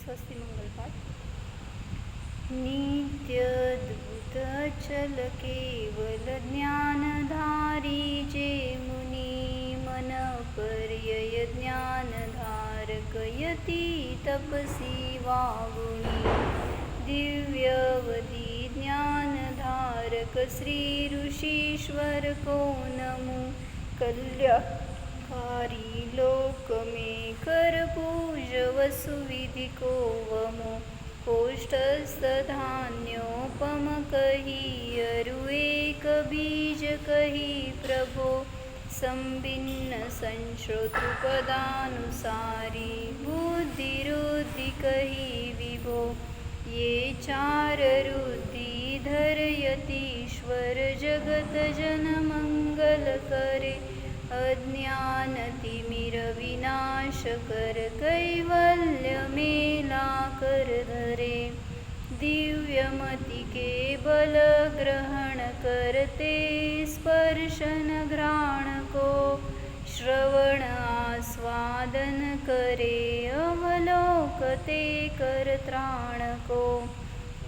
स्वस्ति मंगल पाठ। नित्यद्भुत चल केवल ज्ञानधारी जे मुनी मन पर्यय ज्ञानधारक यती तपसी वागुणी दिव्यवदी ज्ञानधारक श्री ऋषीश्वर को नमो कल्याकारी लोक में कर पूज वसुविधि को वमो कोष्ठस्थ धान्योपम कही अरु एक बीज कही प्रभो संभिन्न संश्रोतृपदानुसारी बुद्धिरुद्धि कही विभो ये चार रुद्धि धरयतीश्वर जगत जन मंगल करे अज्ञान तिमिर विनाश कर कैवल्य मेला कर धरे दिव्यमति के बल ग्रहण करते स्पर्शन घ्राण को श्रवण आस्वादन करे अवलोकते कर त्राण को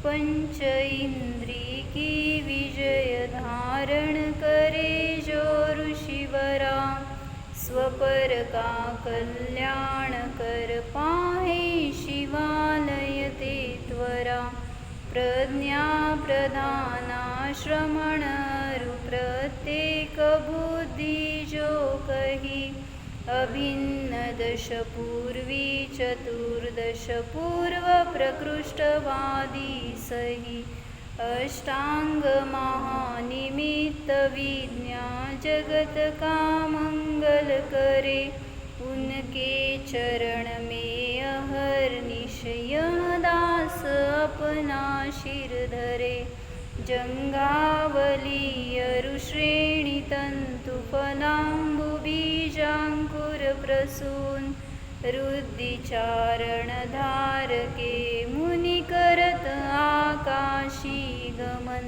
पंच इंद्री की विजय धारण करे जो ऋषिवरा स्वपर का कल्याण कर पाहे शिवालय ते त्वरा प्रज्ञा प्रधाना श्रमण प्रत्येक बुद्धि जो कही अभिन्न दश पूर्वी चतुर्दश पूर्व प्रकृष्टवादी सही अष्टांग महानिमित्त विज्ञा जगत का मंगल करे उनके चरण में अहर्निश यह दास अपना शिर धरे जंघावली अरुश्रेणी तंतु फलांबु बीजांकुर प्रसून रुद्धिचारण धारके मुनि करत आकाशी गमन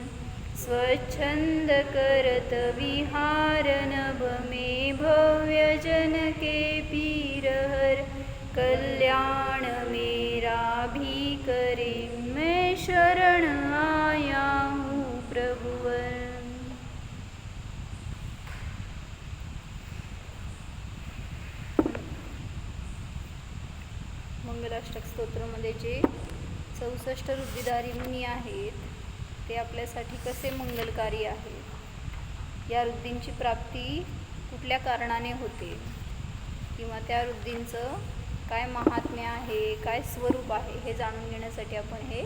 स्वच्छंद करत विहार नभ में भव्य जन के पीरहर कल्याण मेरा भी करे मैं शरण आया हूँ प्रभुवर। मंगलाष्टक स्तोत्रामध्ये जे 64 रुद्धिधारी मुनी आहेत ते आपल्यासाठी कसे मंगलकारी आहेत, या रुद्धींची प्राप्ती कुठल्या कारणाने होते किंवा त्या रुद्धींचं काय महात्म्य आहे, काय स्वरूप आहे हे जाणून घेण्यासाठी आपण हे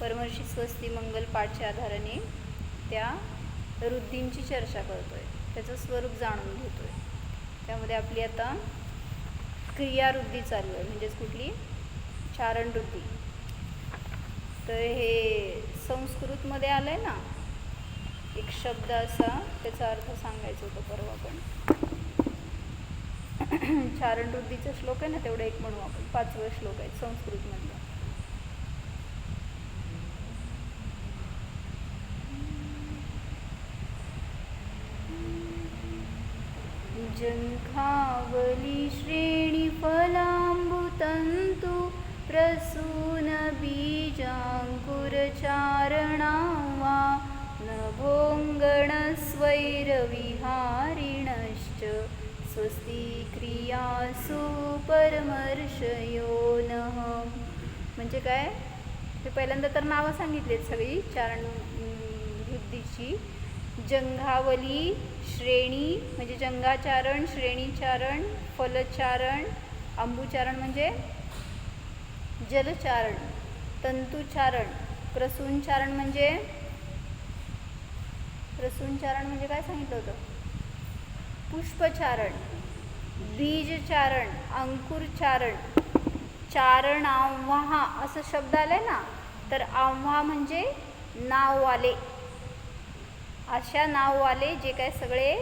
परमर्षी स्वस्ति मंगल पाठच्या आधाराने त्या रुद्धींची चर्चा करतोय, त्याचं स्वरूप जाणून घेतोय। त्यामध्ये आपली आता क्रियारुद्धी चालू आहे, म्हणजेच कुठली चारण रुद्धी। तर हे संस्कृतमध्ये आलंय ना, एक शब्द असा त्याचा अर्थ सांगायचा होता परवा पण चारण रुद्धीचा श्लोक आहे ना, तेवढं एक म्हणू आपण, 5वा श्लोक आहे संस्कृतमधला। जंघावली श्रेणी फलांबुतंतु प्रसून बीजांकुर चारणावा नभोंगण स्वैरविहारिणश्च स्वस्ति क्रियासु परमर्षयो नः। म्हणजे काय, ते पहिल्यांदा तर नावं सांगितलेत सगळी चारण रुद्धीची। जंघावली श्रेणी म्हणजे जंघाचारण, श्रेणीचारण, फलचारण, अंबुचारण म्हणजे जलचारण, तंतुचारण, प्रसूनचारण म्हणजे काय सांगितलं होतं, पुष्पचारण, बीजचारण, अंकुरचारण, चारण आव्हा असं शब्द आलाय ना, तर आव्हा म्हणजे नाववाले, अशा नाववाले जे काय सगळे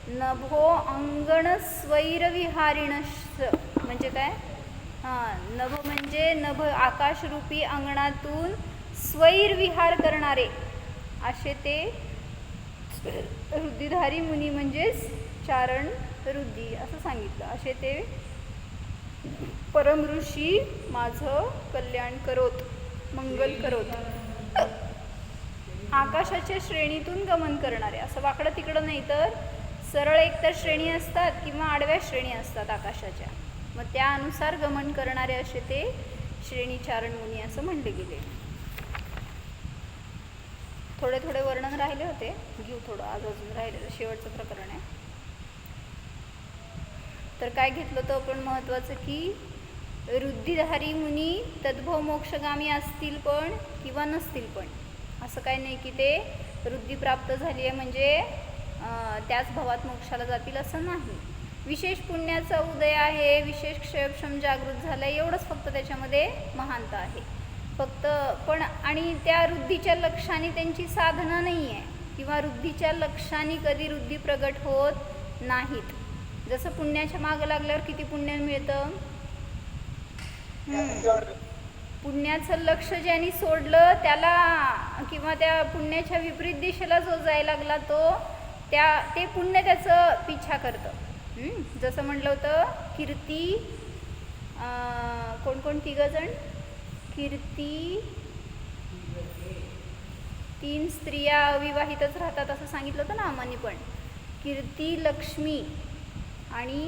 नभो अंगण स्वैरविहारिणश्च म्हणजे काय, नभ म्हणजे नभ आकाशरूपी अंगणातून स्वैरविहार करणारे असे ते रुद्धिधारी मुनी म्हणजेच चारण रुद्धी असं सांगितलं, असे ते परम ऋषी माझं कल्याण करोत, मंगल करोत. आकाशाच्या श्रेणीतून गमन करणारे, असं वाकडं तिकडं नाही तर सरळ एकतर श्रेणी असतात किंवा आडव्या श्रेणी असतात आकाशाच्या, मग त्यानुसार गमन करणारे असे ते श्रेणीचारण मुनी असं म्हणले गेले. थोडे थोडे वर्णन राहिले होते, घेऊ थोडं आज अजून राहिलेलं शेवटचं प्रकरण आहे. तर काय घेतलं होतं आपण महत्त्वाचं की रुद्धिधारी मुनी तद्भव मोक्षगामी असतील पण किंवा नसतील पण, असं काही नाही की ते रुद्धी प्राप्त झाली आहे म्हणजे त्याच भवात मोक्षाला जातील असं नाही. विशेष पुण्याचा उदय आहे, विशेष क्षयक्षम जागृत झालं आहे, एवढंच फक्त त्याच्यामध्ये महानता आहे फक्त. पण आणि त्या रुद्धीच्या लक्षाने त्यांची साधना नाही आहे किंवा रुद्धीच्या लक्षाने कधी रुद्धी प्रगट होत नाहीत. जसं पुण्याच्या मागं लागल्यावर किती पुण्य मिळतं, पुण्याचं लक्ष ज्यांनी सोडलं त्याला किंवा त्या पुण्याच्या विपरीत दिशेला जो जायला लागला ते पुण्य त्याचं पिछा करतं. जसं म्हटलं होतं कीर्ती, कोण 3 जण, कीर्ती, 3 स्त्रिया अविवाहितच राहतात असं सांगितलं होतं ना आम्हानी पण. कीर्ती, लक्ष्मी आणि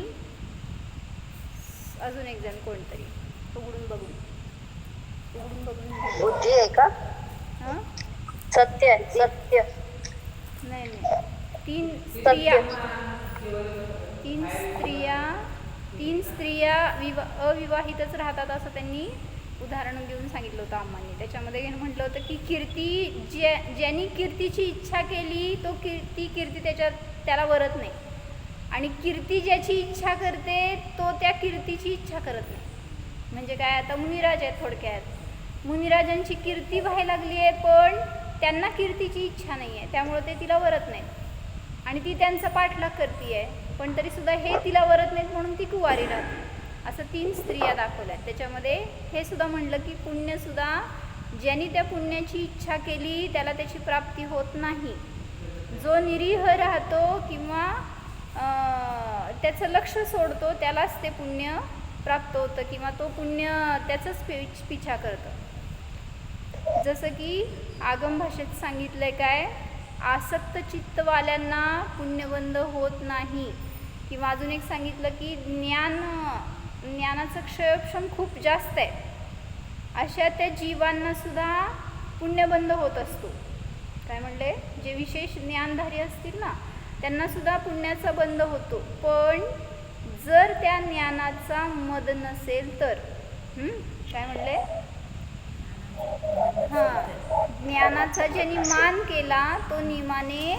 अजून एक जण कोणतरी, उघडून बघून बुद्धी आहे का? सत्य नाही 3 स्त्रिया अविवाहितच राहतात असं त्यांनी उदाहरण देऊन सांगितलं होतं आम्हांनी. त्याच्यामध्ये म्हटलं होतं की कीर्ती ज्यांनी कीर्तीची इच्छा केली तो ती कीर्ती त्याला वरत नाही, आणि कीर्ती ज्याची इच्छा करते तो त्या कीर्तीची इच्छा करत नाही. म्हणजे काय, आता मुनिराज आहेत थोडक्यात, मुनिराजांची कीर्ती व्हायला लागली आहे पण त्यांना कीर्तीची इच्छा नाही आहे, त्यामुळे ते तिला वरत नाहीत आणि ती त्यांचा पाठलाग करते आहे पण तरीसुद्धा हे तिला वरत नाहीत म्हणून ती कुवारी राहते. असं 3 स्त्रिया दाखवल्या. त्याच्यामध्ये हे सुद्धा म्हणलं की पुण्यसुद्धा ज्यांनी त्या पुण्याची इच्छा केली त्याला त्याची प्राप्ती होत नाही. जो निरीह राहतो किंवा त्याचं लक्ष सोडतो त्यालाच ते पुण्य प्राप्त होतं किंवा तो पुण्य त्याचंच पिछा करतं. जसं की आगम भाषेत सांगितलंय काय, आसक्त चित्तवाल्यांना पुण्यबंध होत नाही. किंवा अजून एक सांगितलं की ज्ञानाचं क्षयक्षम खूप जास्त आहे अशा त्या जीवांना सुद्धा पुण्यबंध होत असतो. काय म्हणले, जे विशेष ज्ञानधारी असतील ना त्यांना सुद्धा पुण्याचा बंध होतो, पण जर त्या ज्ञानाचा मद नसेल तर. काय म्हणले, ज्ञानाचा ज्यांनी मान केला तो नियमाने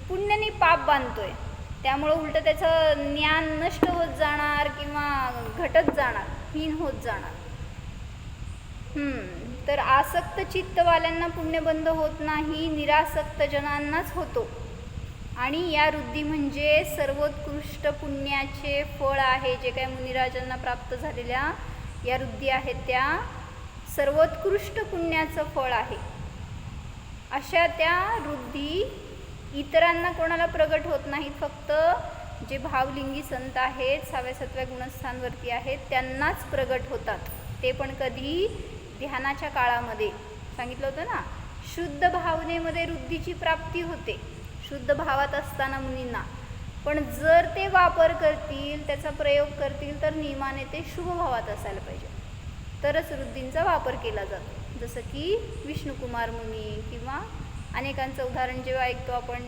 पुण्याने पाप बांधतोय, त्यामुळं उलट त्याचं ज्ञान नष्ट होत जाणार किंवा घटत जाणार, हीन होत जाणार. तर आसक्त चित्तवाल्यांना पुण्यबंध होत नाही, निरासक्त जनांनाच होतो. आणि या रुद्धी म्हणजे सर्वोत्कृष्ट पुण्याचे फळ आहे. जे काही मुनिराजांना प्राप्त झालेल्या या रुद्धी आहेत त्या सर्वोत्कृष्ट पुण्याचं फळ आहे. अशा त्या रुद्धी इतरांना कोणाला प्रगट होत नाहीत, फक्त जे भावलिंगी संत आहेत 6व्या-7व्या गुणस्थांवरती आहेत त्यांनाच प्रगट होतात. ते पण कधी, ध्यानाच्या काळामध्ये. सांगितलं होतं ना, शुद्ध भावनेमध्ये रुद्धीची प्राप्ती होते, शुद्ध भावात असताना मुनींना. पण जर ते वापर करतील, त्याचा प्रयोग करतील तर नियमाने ते शुभ भावात असायला पाहिजे, तरच रुद्धींचा वापर केला जातो. जसं की विष्णुकुमार मुनी किंवा अनेकांचं उदाहरण जेव्हा ऐकतो आपण,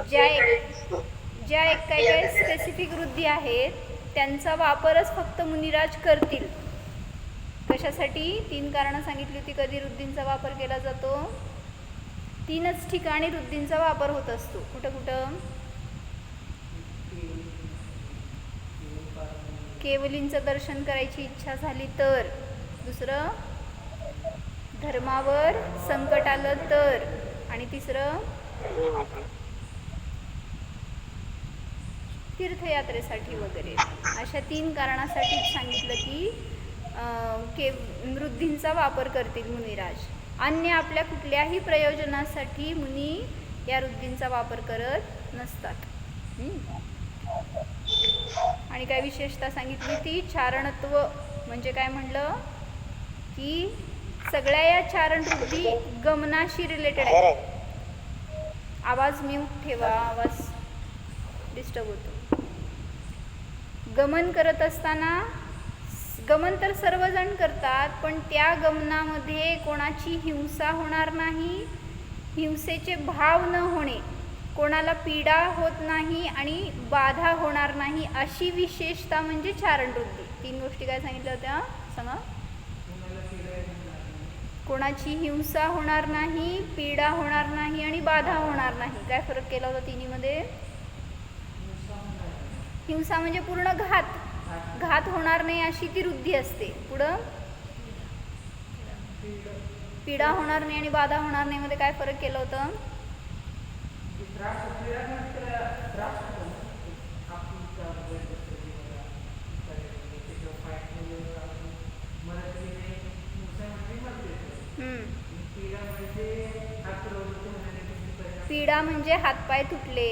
ज्या एक काही स्पेसिफिक रुद्धी आहेत त्यांचा वापरच फक्त मुनिराज करतील. कशासाठी, 3 कारणं सांगितली होती कधी रुद्धींचा वापर केला जातो. 3च ठिकाणी रुद्धींचा वापर होत असतो. कुठं केवलींचं दर्शन करायची इच्छा झाली तर, दुसरं धर्मावर संकट आलं तर, आणि तिसरं तीर्थयात्रेसाठी वगैरे. अशा 3 कारणासाठी सांगितलं की रुद्धींचा वापर करतील मुनिराज. अन्य आपल्या कुठल्याही प्रयोजनासाठी मुनी या रुद्धींचा वापर करत नसतात. आणि काय विशेषता सांगितली ती चारणत्व म्हणजे काय म्हणलं की सगळ्या या चारण वृत्ती गमनाशी रिलेटेड आहे. आवाज म्यूट ठेवा, आवाज डिस्टर्ब होतो. गमन करत असताना गमन तर सर्वजण करतात, पण त्या गमनामध्ये कोणाची हिंसा होणार नाही, हिंसेचे भाव न होणे, कोणाला पीडा होत नाही आणि बाधा होणार नाही, अशी विशेषता म्हणजे चारणवृत्ती. 3 गोष्टी काय सांगितल्या होत्या सांगा. कोणाची हिंसा होणार नाही, पीडा होणार नाही आणि बाधा होणार नाही. काय फरक केला होता तिन्हीमध्ये? हिंसा म्हणजे पूर्ण घात होणार नाही अशी ती वृत्ती असते. पुढं पीडा होणार नाही आणि बाधा होणार नाही मध्ये काय फरक केलं होतं? पीडा म्हणजे हातपाय तुटले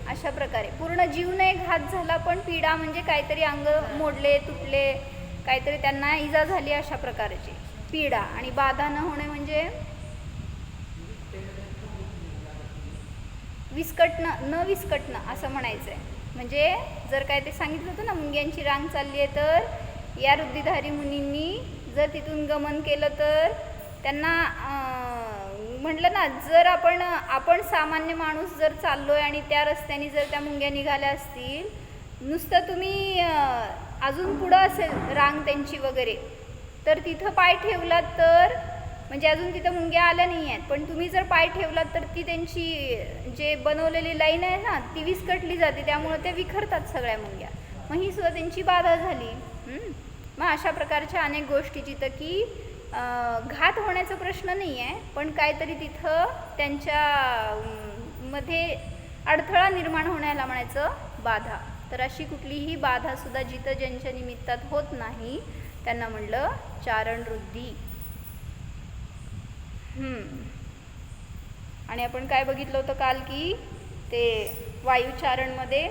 अशा प्रकारे. पूर्ण जीव नाही घात झाला, पण पीडा म्हणजे काहीतरी अंग मोडले, तुटले, काहीतरी त्यांना इजा झाली अशा प्रकारची पीडा. आणि बाधा न होणे म्हणजे न विस्कटणं असं म्हणायचं आहे. म्हणजे जर काय ते सांगितलं होतं ना, मुंग्यांची रांग चालली आहे, तर या रुद्धिधारी मुनींनी जर तिथून गमन केलं तर त्यांना म्हटलं ना, जर आपण सामान्य माणूस जर चाललोय आणि त्या रस्त्याने जर त्या मुंग्या निघाल्या असतील, नुसतं तुम्ही अजून पुढं असेल रांग त्यांची वगैरे, तर तिथं पाय ठेवलात तर म्हणजे अजून तिथं मुंग्या आल्या नाही आहेत, पण तुम्ही जर पाय ठेवलात तर ती त्यांची जे बनवलेली लाईन आहे ना, ती विस्कटली जाते, त्यामुळे ते विखरतात सगळ्या मुंग्या. मग ही सुद्धा त्यांची बाधा झाली. मग अशा प्रकारच्या अनेक गोष्टी जिथं की घात होण्याचा प्रश्न नाही आहे, पण काहीतरी तिथं त्यांच्या मध्ये अडथळा निर्माण होण्याला म्हणायचं बाधा. तर अशी कुठलीही बाधासुद्धा जिथं ज्यांच्या निमित्तात होत नाही त्यांना म्हणलं चारणवृत्ती. आणि आपण काय बघितलं होतं काल की ते वायुचारणमध्ये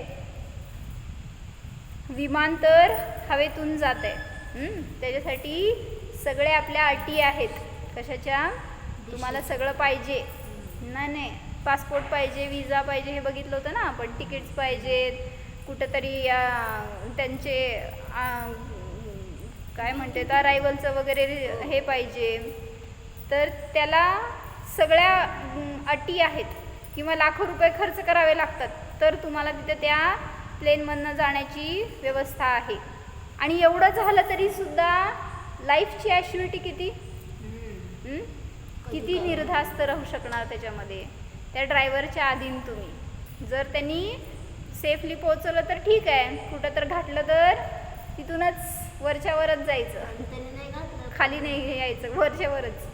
विमान तर हवेतून जात आहे, त्याच्यासाठी सगळे आपल्या अटी आहेत. कशाच्या? तुम्हाला सगळं पाहिजे नाही, पासपोर्ट पाहिजे, विजा पाहिजे, हे बघितलं होतं ना आपण. तिकीट्स पाहिजेत, कुठंतरी त्यांचे काय म्हणते अरायवलचं वगैरे हे पाहिजे. तर त्याला सगळ्या अटी आहेत, किंवा लाखो रुपये खर्च करावे लागतात तर तुम्हाला तिथे त्या प्लेनमधनं जाण्याची व्यवस्था आहे. आणि एवढं झालं तरी सुद्धा लाईफची ॲश्युरिटी किती निर्धास्त राहू शकणार त्याच्यामध्ये, त्या ड्रायव्हरच्या अधीन तुम्ही. जर त्यांनी सेफली पोहोचवलं तर ठीक आहे, कुठं तर घातलं तर तिथूनच वरच्यावरच जायचं, खाली नाही यायचं, वरच्यावरच.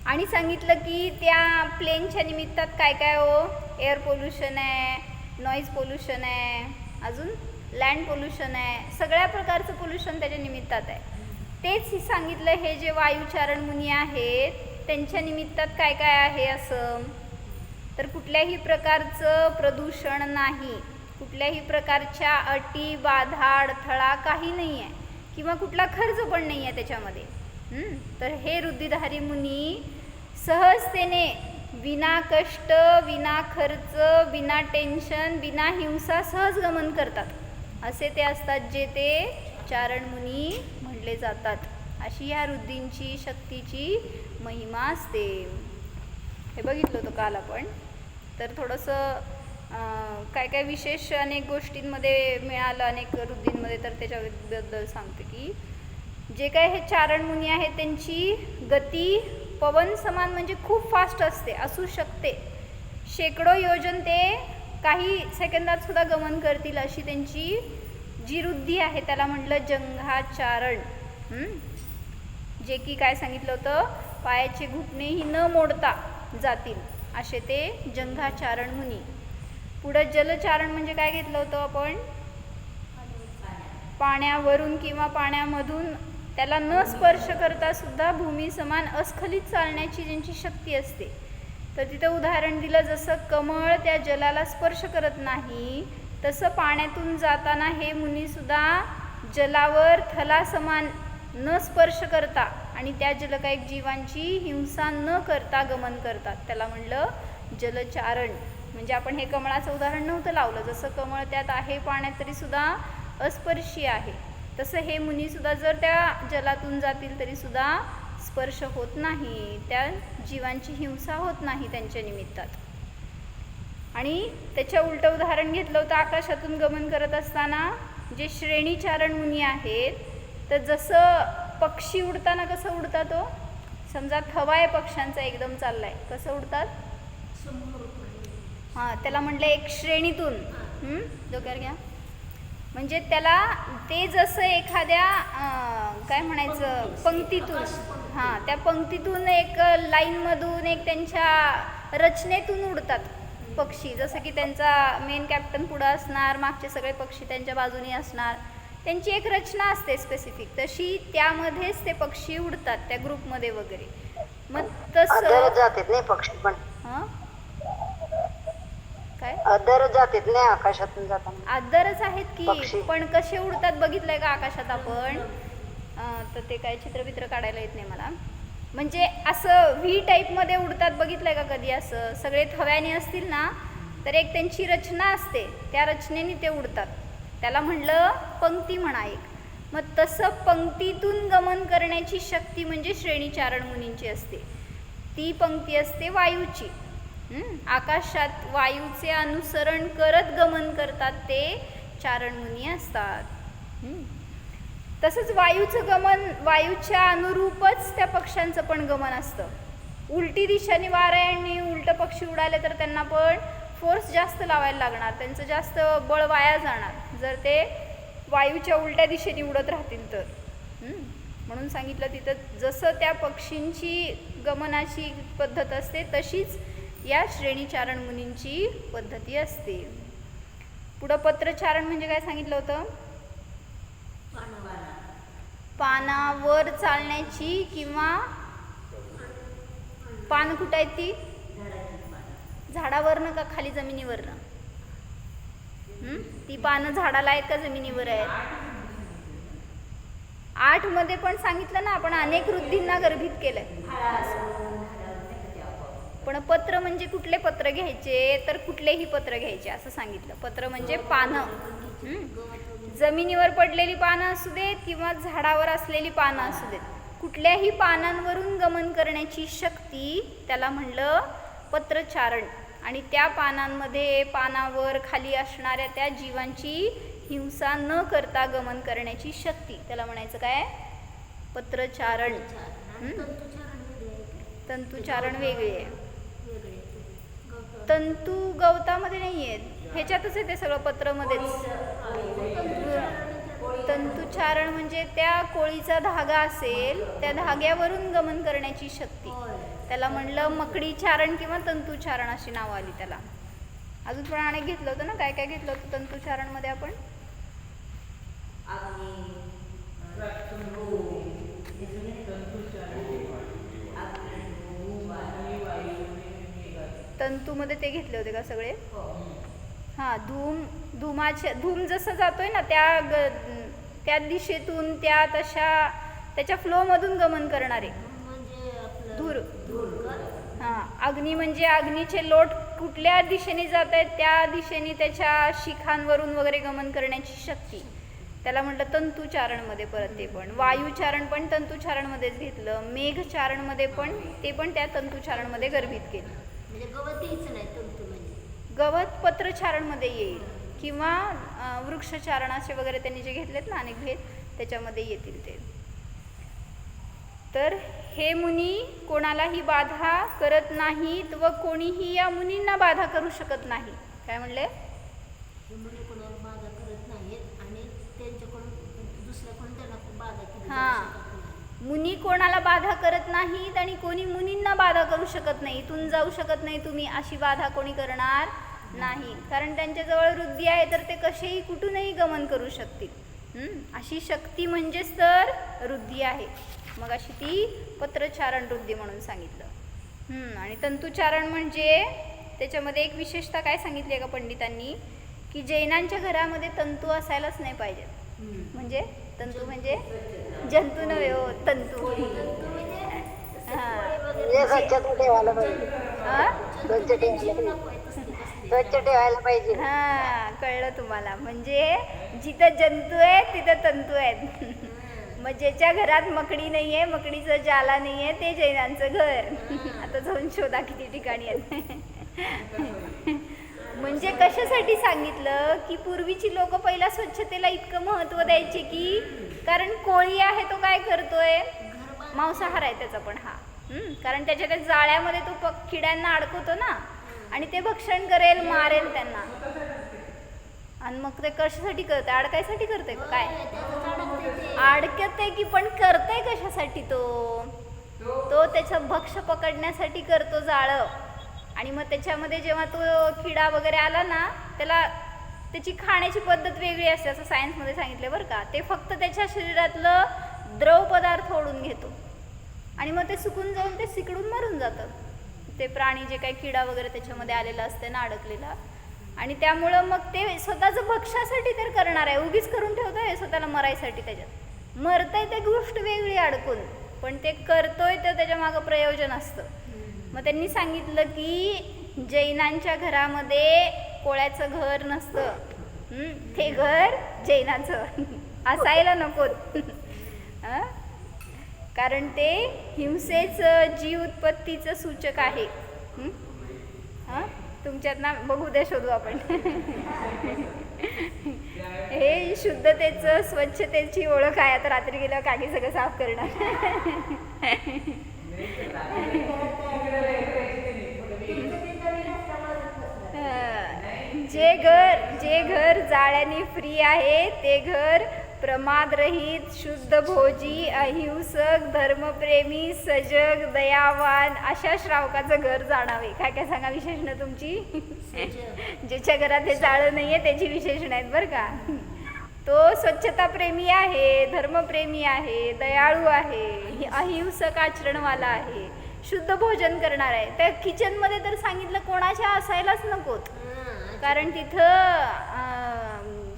आणि सांगितलं की त्या प्लेनच्या निमित्तात काय काय हो, एअर पोल्युशन आहे, नॉईज पोल्युशन आहे, अजून लँड पोल्युशन आहे, सगळ्या प्रकारचं पोल्युशन त्याच्या निमित्तात आहे. तेच सांगितलं हे जे वायुचारण मुनी आहेत त्यांच्या निमित्तात काय काय आहे असं. तर कुठल्याही प्रकारचं प्रदूषण नाही, कुठल्याही प्रकारच्या अटी, बाधा, अडथळा काही नाही आहे, किंवा कुठला खर्च पण नाही आहे त्याच्यामध्ये. तर हे रुद्धिधारी मुनी सहजतेने, विना कष्ट, विना खर्च, विना टेन्शन, विना हिंसा सहज गमन करतात. असे ते असतात जे ते चारण मुनी म्हणले जातात. अशी ह्या रुद्धींची, शक्तीची महिमा असते. हे बघितलं होतं काल आपण. तर थोडंसं काय काय विशेष अनेक गोष्टींमध्ये मिळालं, अनेक रुद्धींमध्ये, तर त्याच्याबद्दल सांगते की जे काय हे चारण मुनी आहेत त्यांची गती पवन समान म्हणजे खूप फास्ट असू शकते. शेकडो योजन ते काही सेकंदात सुद्धा गमन करतील अशी त्यांची जी रुद्धी आहे त्याला म्हटलं जंघाचारण. जे की काय सांगितलं होतं, पायाचे घुटणेही न मोडता जातील असे ते जंघाचारण मुनी. पुढं जलचारण म्हणजे काय घेतलं होतं आपण, पाण्यावरून किंवा पाण्यामधून त्याला न स्पर्श करता सुद्धा भूमी समान अस्खलित चालण्याची ज्यांची शक्ती असते तर तिथं उदाहरण दिलं, जसं कमळ त्या जलाला स्पर्श करत नाही तसं पाण्यातून जाताना हे मुनीसुद्धा जलावर थला समान न स्पर्श करता आणि त्या जलकायिक जीवांची हिंसा न करता गमन करतात. त्याला म्हणलं जलचारण. म्हणजे आपण हे कमळाचं उदाहरण नव्हतं लावलं, जसं कमळ त्यात आहे पाण्यात तरीसुद्धा अस्पर्शी आहे, तसं हे मुनीसुद्धा जर त्या जलातून जातील तरीसुद्धा स्पर्श होत नाही, त्या जीवांची हिंसा होत नाही त्यांच्या निमित्तात. आणि त्याच्या उलटं उदाहरण घेतलं होतं आकाशातून गमन करत असताना जे श्रेणीचारण मुनी आहेत, तर जसं पक्षी उडताना कसं उडतात, तो समजा थवा आहे पक्ष्यांचा एकदम चाललाय, कसं उडतात, हां त्याला म्हटलं एक श्रेणीतून, डोक्यावर घ्या, म्हणजे त्याला ते जसं एखाद्या काय म्हणायचं पंक्तीतून, हां त्या पंक्तीतून एक लाईनमधून एक त्यांच्या रचनेतून उडतात पक्षी, जसं की त्यांचा मेन कॅप्टन पुढं असणार, मागचे सगळे पक्षी त्यांच्या बाजूने असणार, त्यांची एक रचना असते स्पेसिफिक, तशी त्यामध्येच ते पक्षी उडतात त्या ग्रुपमध्ये वगैरे. मग तसं जातात नाही पक्षी पण, हां काय अदर जातात नाही आकाशातून जाताना, आदरच आहेत की पक्षी. पण कसे उडतात बघितलंय का आकाशात आपण, तर ते काय चित्रबित्र काढायला येत नाही मला, म्हणजे असं व्ही टाईपमध्ये उडतात बघितलंय का कधी, असं सगळे थव्याने असतील ना तर एक त्यांची रचना असते, त्या रचनेने ते उडतात, त्याला म्हणलं पंक्ती म्हणा एक. मग तसं पंक्तीतून गमन करण्याची शक्ती म्हणजे श्रेणीचारण मुनींची असते, ती पंक्ती असते वायूची. आकाशात वायूचे अनुसरण करत गमन करतात ते चारण मुनी असतात. तसंच वायूचं गमन, वायूच्या अनुरूपच त्या पक्ष्यांचं पण गमन असतं. उलटी दिशाने वाऱ्याने उलट पक्षी उडाले तर त्यांना पण फोर्स जास्त लावायला लागणार, त्यांचं जास्त बळ वाया जाणार जर ते वायूच्या उलट्या दिशेने उडत राहतील तर. म्हणून सांगितलं तिथं जसं त्या पक्षींची गमनाची पद्धत असते तशीच या श्रेणीचारण मुनींची पद्धती असते. पुढं पत्रचारण म्हणजे काय सांगितलं होतं, पानावर चालण्याची, किंवा पान कुठं आहेत ती, झाडावरनं का खाली जमिनीवरनं, ती पानं झाडाला आहेत का जमिनीवर आहेत. 8 मध्ये पण सांगितलं ना आपण, अनेक वृद्धींना गर्भित केलंय. पण पत्र म्हणजे कुठले पत्र घ्यायचे, तर कुठलेही पत्र घ्यायचे असं सांगितलं. पत्र म्हणजे पानं, जमिनीवर पडलेली पानं असू देत किंवा झाडावर असलेली पानं असू देत, कुठल्याही पानांवरून गमन करण्याची शक्ती त्याला म्हणलं पत्रचारण. आणि त्या पानांमध्ये, पानावर खाली असणाऱ्या त्या जीवांची हिंसा न करता गमन करण्याची शक्ती त्याला म्हणायचं काय, पत्रचारण. तंतुचारण वेगळे आहे, तंतू गवतामध्ये नाही आहेत, ह्याच्यातच आहे ते सगळं पत्रमध्येच. तंतुचारण म्हणजे त्या कोळीचा धागा असेल त्या धाग्यावरून गमन करण्याची शक्ती, त्याला म्हणलं मकडी चारण किंवा तंतुचारण अशी नावं आली त्याला. अजून पण अनेक घेतलं होतं ना, काय काय घेतलं होतं तंतुचारणमध्ये आपण, तंतूमध्ये ते घेतले होते का सगळे, हां धूम जसं जातोय ना त्या दिशेतून त्या तशा त्याच्या फ्लोमधून गमन करणारे, धूर. हां अग्नी म्हणजे अग्नीचे लोट कुठल्या दिशेने जात आहेत त्या दिशेने त्याच्या शिखांवरून वगैरे गमन करण्याची शक्ती, त्याला म्हटलं तंतुचारणमध्ये. परत ते पण वायुचारण पण तंतुचारणमध्येच घेतलं, मेघचारणमध्ये पण ते पण त्या तंतुचारणमध्ये गर्भित केलं. गवत पत्रचारणमध्ये येईल किंवा वृक्षचारणाचे वगैरे त्यांनी जे घेतलेत ना अनेक भेद त्याच्यामध्ये येतील ते. तर हे मुनी कोणालाही बाधा करत नाहीत व कोणीही या मुनींना बाधा करू शकत नाही. काय म्हणले, हां मुनी कोणाला बाधा करत नाहीत आणि कोणी मुनींना बाधा करू शकत नाही, इथून जाऊ शकत नाही तुम्ही अशी बाधा कोणी करणार नाही, कारण त्यांच्याजवळ वृद्धी आहे तर ते कसेही कुठूनही गमन करू शकतील. अशी शक्ती म्हणजेच तर वृद्धी आहे, मग अशी ती पत्रचारण वृद्धी म्हणून सांगितलं. आणि तंतुचारण म्हणजे त्याच्यामध्ये एक विशेषता काय सांगितली आहे का पंडितांनी, की जैनांच्या घरामध्ये तंतू असायलाच नाही पाहिजे. म्हणजे तंतू म्हणजे जंतू नव्हे हो, तंतू. म्हणजे स्वच्छता ठेवायला पाहिजे. स्वच्छ ठेवायला पाहिजे. कळलं तुम्हाला. म्हणजे जिथं जंतू आहेत तिथं तंतू आहेत. मग ज्याच्या घरात मकडी नाहीये, मकडीचं जाला नाहीये, ते जैनांचं घर. आता जाऊन शोधा किती ठिकाणी आहेत. म्हणजे कशासाठी सांगितलं, की पूर्वीची लोक पहिला स्वच्छतेला इतकं महत्त्व द्यायचे की, कारण कोळी आहे तो काय करतोय, मांसाहार आहे त्याचा पण हा. कारण त्याच्या त्या जाळ्यामध्ये तो किड्यांना अडकवतो ना, आणि ते भक्षण करेल, मारेल त्यांना. आणि मग ते कशासाठी करते, अडकायसाठी करते का काय, अडकते की, पण करते कशासाठी, तो त्याचं भक्ष पकडण्यासाठी करतो जाळं. आणि मग त्याच्यामध्ये जेव्हा तो किडा वगैरे आला ना, त्याला त्याची खाण्याची पद्धत वेगळी असते असं सायन्समध्ये सांगितलं बरं का. ते फक्त त्याच्या शरीरातलं द्रव पदार्थ ओढून घेतो आणि मग ते सुकून जाऊन ते सिकडून मरून जातं ते प्राणी, जे काही किडा वगैरे त्याच्यामध्ये आलेला असते ना, अडकलेला. आणि त्यामुळं मग ते स्वतःचं भक्षासाठी तर करणार आहे, उगीच करून ठेवतोय स्वतःला मरायसाठी. त्याच्यात मरतंय ते गोष्ट वेगळी अडकून, पण ते करतोय तर त्याच्या मागं प्रयोजन असतं. मग त्यांनी सांगितलं की जैनांच्या घरामध्ये कोळ्याचं घर नसतं, ते घर जैनाचं असायला नको. कारण ते हिंसेचं, जीव उत्पत्तीचं सूचक आहे. तुमच्यात ना बघू द्या, शोधू आपण. हे शुद्धतेचं, स्वच्छतेची ओळख आहे. आता रात्री गेल्यावर काकी सगळं साफ करणार. जे घर जाळ्याने फ्री आहे ते घर प्रमादरहित, शुद्ध भोजी, अहिंसक, धर्मप्रेमी, सजग, दयावान अशा श्रावकाचं घर जाणावे. काय काय सांगा विशेषणं तुमची. ज्याच्या घरात हे जाळं नाहीये त्याची विशेषणं आहेत बरं का. तो स्वच्छताप्रेमी आहे, धर्मप्रेमी आहे, दयाळू आहे, अहिंसक आचरणवाला आहे, शुद्ध भोजन करणार आहे. त्या किचनमध्ये तर सांगितलं कोणाच्या असायलाच नकोत. कारण तिथं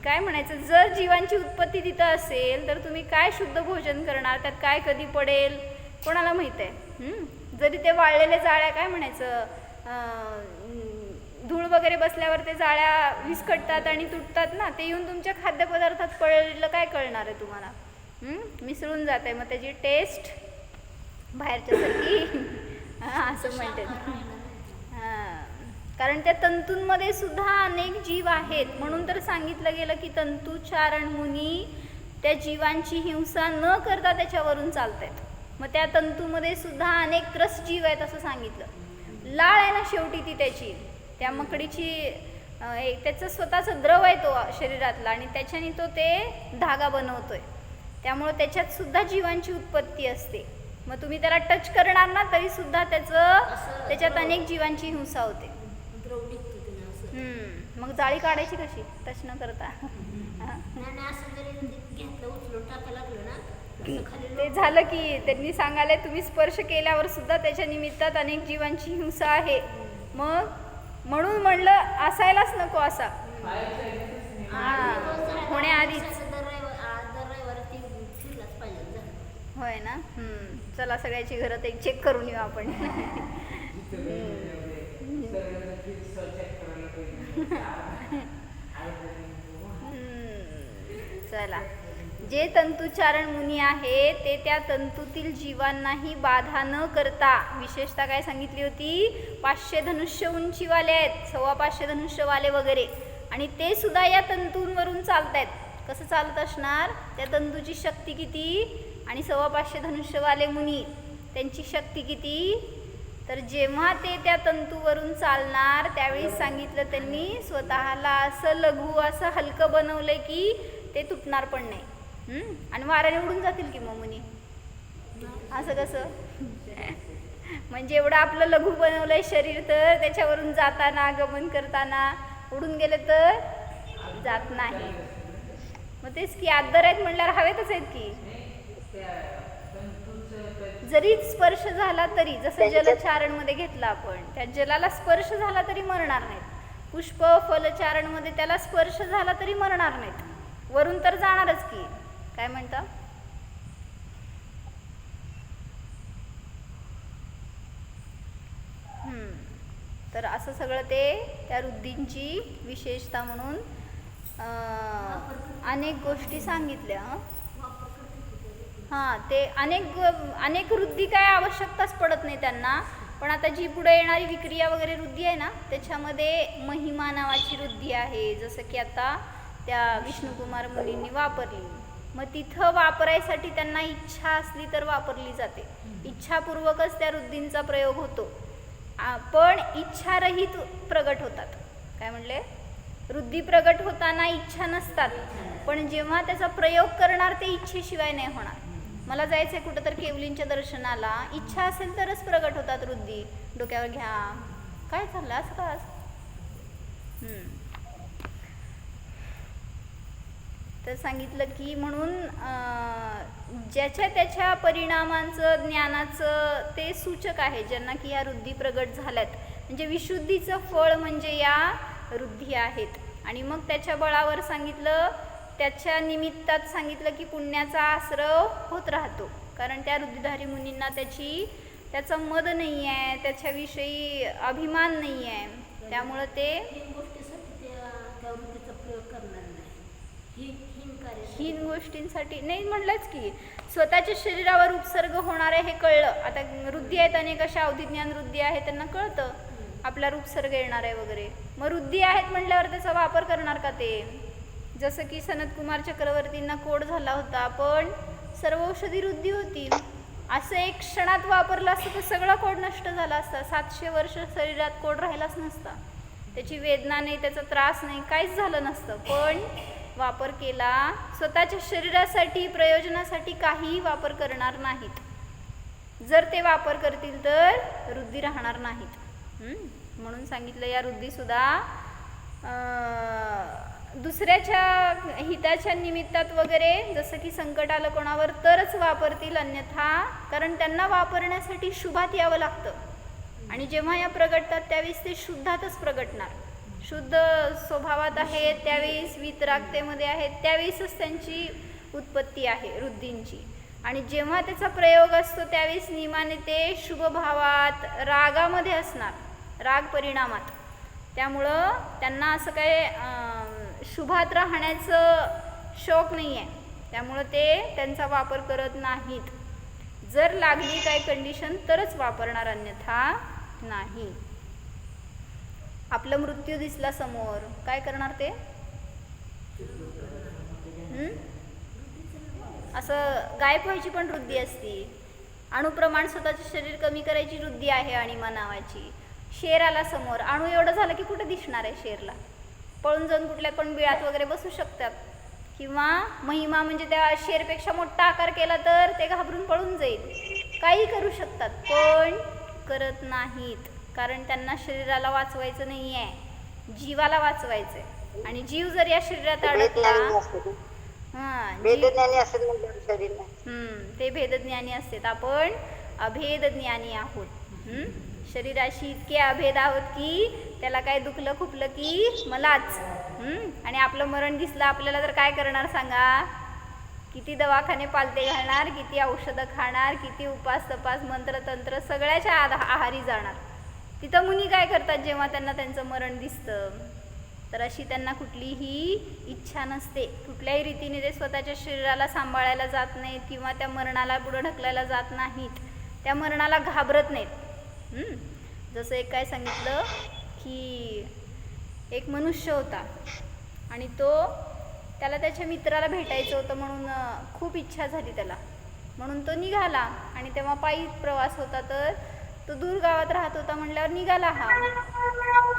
काय म्हणायचं, जर जीवांची उत्पत्ती तिथं असेल तर तुम्ही काय शुद्ध भोजन करणार, त्यात काय कधी पडेल कोणाला माहीत आहे. जरी ते वाळलेले जाळ्या, काय म्हणायचं, धूळ वगैरे बसल्यावर ते जाळ्या विस्कटतात आणि तुटतात ना, ते येऊन तुमच्या खाद्यपदार्थात पडलं काय कळणार आहे तुम्हाला. मिसळून जात आहे, मग त्याची टेस्ट बाहेरच्यासारखी असं म्हणतात. कारण त्या तंतूंमध्ये सुद्धा अनेक जीव आहेत. म्हणून तर सांगितलं गेलं की तंतुचारण मुनी त्या जीवांची हिंसा न करता त्याच्यावरून चालतायत. मग त्या तंतूमध्ये सुद्धा अनेक त्रस जीव आहेत असं सांगितलं. लाळ आहे ना शेवटी ती त्याची, त्या मकडीची त्याचं स्वतःचं द्रव आहे तो शरीरातला, आणि त्याच्याने तो ते धागा बनवतोय. त्यामुळं त्याच्यात सुद्धा जीवांची उत्पत्ती असते. मग तुम्ही त्याला टच करणार ना तरी सुद्धा त्याच्यात अनेक जीवांची हिंसा होते. मग जाळी काढायची कशी, टच न करता. ते झालं की त्यांनी सांगायला, तुम्ही स्पर्श केल्यावर सुद्धा त्याच्या निमित्तात अनेक जीवांची हिंसा आहे. मग म्हणून म्हणलं असायलाच नको असा. होण्याआधीच होय ना. चला सगळ्याची घरात एक चेक करून येऊ आपण. चला, जे तंतुचारण मुनी आहे ते त्या तंतूतील जीवांनाही बाधा न करता, विशेषतः काय सांगितली होती, 500 धनुष्य उंचीवाले आहेत, 525 धनुष्यवाले वगैरे, आणि ते सुद्धा या तंतूंवरून चालतायत. कसं चालत असणार, त्या तंतूची शक्ती किती, आणि 525 धनुष्यवाले मुनी त्यांची शक्ती किती. तर जेव्हा ते त्या तंतूवरून चालणार त्यावेळी सांगितलं त्यांनी, स्वतःला असं लघु, असं हलकं बनवलंय की ते तुटणार पण नाही. आणि वाऱ्याने उडून जातील की मग मुनी. असं कसं, म्हणजे एवढं आपलं लघु बनवलंय शरीर, तर त्याच्यावरून जाताना, गमन करताना उडून गेले तर जात नाही. मग तेच की, आदर आहेत म्हणल्यावर हवेतच आहेत की. जरी स्पर्श झाला तरी, जसं जलचारणमध्ये घेतला आपण, त्या जलाला स्पर्श झाला तरी मरणार नाहीत. पुष्प फलचारणमध्ये त्याला स्पर्श झाला तरी मरणार नाहीत, वरून तर जाणारच की. काय म्हणता? तर असं सगळं ते त्या रुद्धींची विशेषता म्हणून अनेक गोष्टी सांगितल्या. हां, ते अनेक रुद्धी काय आवश्यकताच पडत नाही त्यांना. पण आता जी पुढे येणारी विक्रिया वगैरे रुद्धी आहे ना, त्याच्यामध्ये महिमा नावाची रुद्धी आहे, जसं की आता त्या विष्णुकुमार मुनींनी वापरली. मग तिथं वापरायसाठी त्यांना इच्छा असली तर वापरली जाते. इच्छापूर्वकच त्या रुद्धींचा प्रयोग होतो, पण इच्छारहित प्रगट होतात. काय म्हणले? रुद्धी प्रगट होताना इच्छा नसतात, पण जेव्हा त्याचा प्रयोग करणार ते इच्छेशिवाय नाही होणार. मला जायचं आहे कुठं तर केवलींच्या दर्शनाला, इच्छा असेल तरच प्रगट होतात रुद्धी. डोक्यावर घ्या, काय चाललं असं का? तर सांगितलं की म्हणून ज्याच्या त्याच्या परिणामांचं ज्ञानाचं ते सूचक आहे, ज्यांना की या रुद्धी प्रगट झाल्यात. म्हणजे विशुद्धीचं फळ म्हणजे या रुद्धी आहेत. आणि मग त्याच्या बळावर सांगितलं, त्याच्या निमित्तात सांगितलं की पुण्याचा आश्रव होत राहतो. कारण त्या रुद्धिधारी मुनींना त्याचा मद नाही आहे, त्याच्याविषयी अभिमान नाही आहे, त्यामुळं ते हीन गोष्टींसाठी नाही. म्हणलंच की स्वतःच्या शरीरावर उपसर्ग होणार आहे हे कळलं. आता रुद्धी आहेत अनेक अशा, अवधिज्ञान रुद्धी आहे, त्यांना कळतं आपला उपसर्ग येणार आहे वगैरे. मग रुद्धी आहेत म्हटल्यावर त्याचा वापर करणार का ते? जसं की सनतकुमार चक्रवर्तींना कोड झाला होता, पण सर्व औषधी रुद्धी होती. असं एक क्षणात वापरलं असतं तर सगळा कोड नष्ट झाला असता. 700 वर्ष शरीरात कोड राहिलाच नसता, त्याची वेदना नाही, त्याचा त्रास नाही, काहीच झालं नसतं. पण वापर केला, स्वतःच्या शरीरासाठी प्रयोजनासाठी काहीही वापर करणार नाहीत. जर ते वापर करतील तर रुद्धी राहणार नाहीत. म्हणून सांगितलं या रुद्धीसुद्धा दुसऱ्याच्या हिताच्या निमित्तात वगैरे, जसं की संकट आलं कोणावर तरच वापरतील, अन्यथा कारण त्यांना वापरण्यासाठी शुभात यावं लागतं. आणि जेव्हा या प्रगटतात त्यावेळेस ते शुद्धातच प्रगटणार. शुद्ध स्वभावात आहेत त्यावेळेस, वितरागतेमध्ये आहेत त्यावेळेसच त्यांची उत्पत्ती आहे रुद्धींची. आणि जेव्हा त्याचा प्रयोग असतो त्यावेळेस नियमाने ते शुभभावात, रागामध्ये असणार, राग परिणामात. त्यामुळं त्यांना असं काय शुभात राहण्याचं शौक नाही आहे, त्यामुळं ते त्यांचा वापर करत नाहीत. जर लागली काय कंडिशन तरच वापरणार, अन्यथा नाही. आपला मृत्यू दिसला समोर, काय करणार ते? असं गायब व्हायची पण रुद्धी असती. अणुप्रमाण स्वतःचे शरीर कमी करायची रुद्धी आहे अणिमा नावाची. शेर आला समोर, अणू एवढं झालं की कुठे दिसणार आहे शेरला? पळून जाऊन कुठल्या पण बिळात वगैरे बसू शकतात. किंवा महिमा म्हणजे त्या शेरपेक्षा मोठा आकार केला तर ते घाबरून पळून जाईल. काही करू शकतात, पण करत नाहीत. कारण त्यांना शरीराला वाचवायचं नाही आहे, जीवाला वाचवायचं आहे. आणि जीव जर या शरीरात अडकला, ते भेदज्ञानी असतात. आपण अभेदज्ञानी आहोत. शरीराशी इतके अभेद आहोत की त्याला काय दुखलं खुपलं की मलाच. आणि आपलं मरण दिसलं आपल्याला तर काय करणार सांगा? किती दवाखाने पालते घालणार, किती औषधं खाणार, किती उपास तपास मंत्र तंत्र सगळ्याच्या आहारी जाणार. तिथं मुनी काय करतात जेव्हा त्यांना त्यांचं मरण दिसतं? तर अशी त्यांना कुठलीही इच्छा नसते. कुठल्याही रीतीने ते स्वतःच्या शरीराला सांभाळायला जात नाहीत किंवा त्या मरणाला पुढं ढकलायला जात नाहीत. त्या मरणाला घाबरत नाहीत. जसं एक काय सांगितलं की एक मनुष्य होता आणि त्याला त्याच्या मित्राला भेटायचं होतं म्हणून खूप इच्छा झाली त्याला, म्हणून तो निघाला. आणि तेव्हा पायी प्रवास होता, तर तो दूर गावात राहत होता म्हटल्यावर निघाला हा.